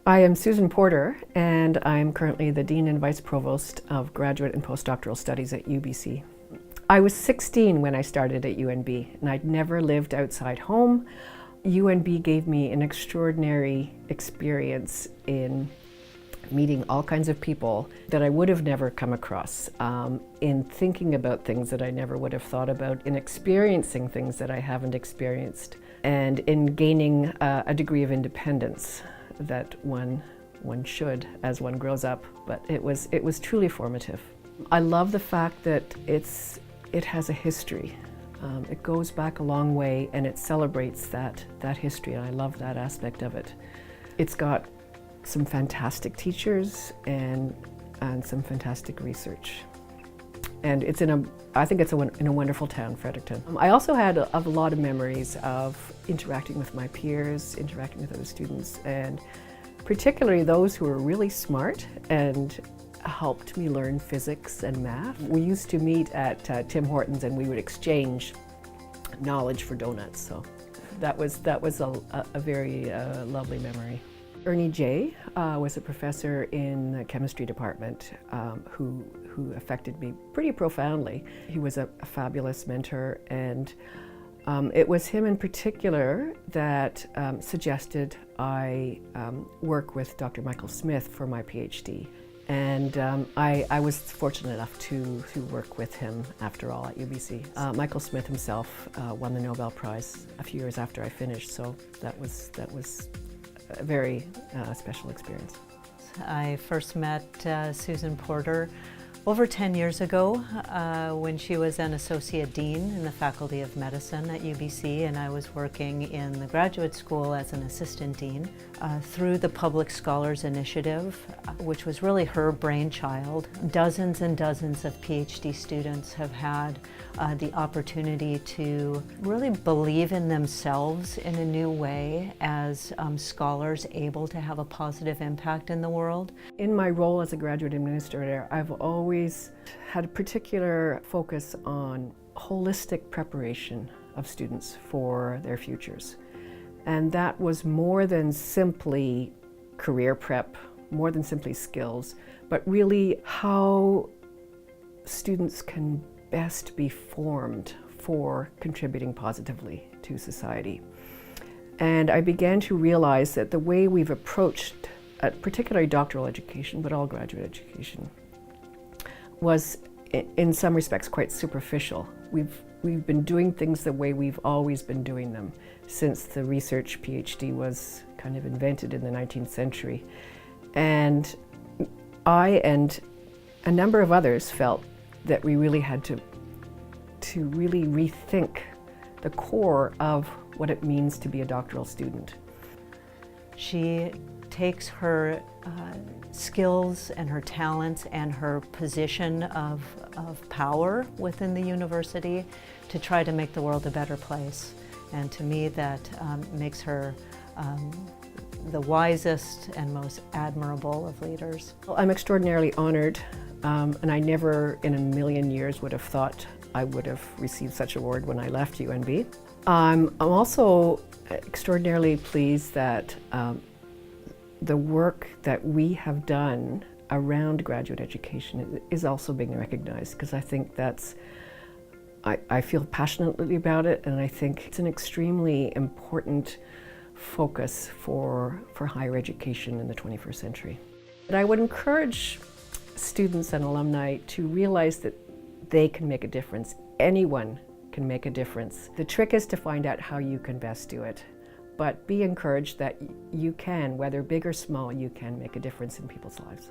I am Susan Porter, and I'm currently the Dean and Vice Provost of Graduate and Postdoctoral Studies at UBC. I was 16 when I started at UNB, and I'd never lived outside home. UNB gave me an extraordinary experience in meeting all kinds of people that I would have never come across, in thinking about things that I never would have thought about, in experiencing things that I haven't experienced, and in gaining a degree of independence that one should as one grows up. But it was truly formative. I love the fact that it has a history. It goes back a long way, and it celebrates that history, and I love that aspect of it. It's got some fantastic teachers and some fantastic research. And I think it's in a wonderful town, Fredericton. I also had a lot of memories of interacting with my peers, interacting with other students, and particularly those who were really smart and helped me learn physics and math. We used to meet at Tim Hortons, and we would exchange knowledge for donuts. So that was a very lovely memory. Ernie J. was a professor in the chemistry department who affected me pretty profoundly. He was a fabulous mentor, and it was him in particular that suggested I work with Dr. Michael Smith for my PhD. And I was fortunate enough to work with him after all at UBC. Michael Smith himself won the Nobel Prize a few years after I finished, so that was a very special experience. I first met Susan Porter over 10 years ago when she was an associate dean in the Faculty of Medicine at UBC, and I was working in the graduate school as an assistant dean through the Public Scholars Initiative, which was really her brainchild. Dozens and dozens of PhD students have had the opportunity to really believe in themselves in a new way as scholars able to have a positive impact in the world. In my role as a graduate administrator, I've always had a particular focus on holistic preparation of students for their futures. And that was more than simply career prep, more than simply skills, but really how students can best be formed for contributing positively to society. And I began to realize that the way we've approached particularly doctoral education, but all graduate education, was in some respects quite superficial. We've been doing things the way we've always been doing them since the research PhD was kind of invented in the 19th century. And I and a number of others felt that we really had to really rethink the core of what it means to be a doctoral student. She takes her skills and her talents and her position of power within the university to try to make the world a better place. And to me, that makes her the wisest and most admirable of leaders. Well, I'm extraordinarily honored, and I never in a million years would have thought I would have received such an award when I left UNB. I'm also extraordinarily pleased that the work that we have done around graduate education is also being recognized, because I think I feel passionately about it, and I think it's an extremely important focus for higher education in the 21st century. But I would encourage students and alumni to realize that they can make a difference. Anyone can make a difference. The trick is to find out how you can best do it. But be encouraged that you can, whether big or small, you can make a difference in people's lives.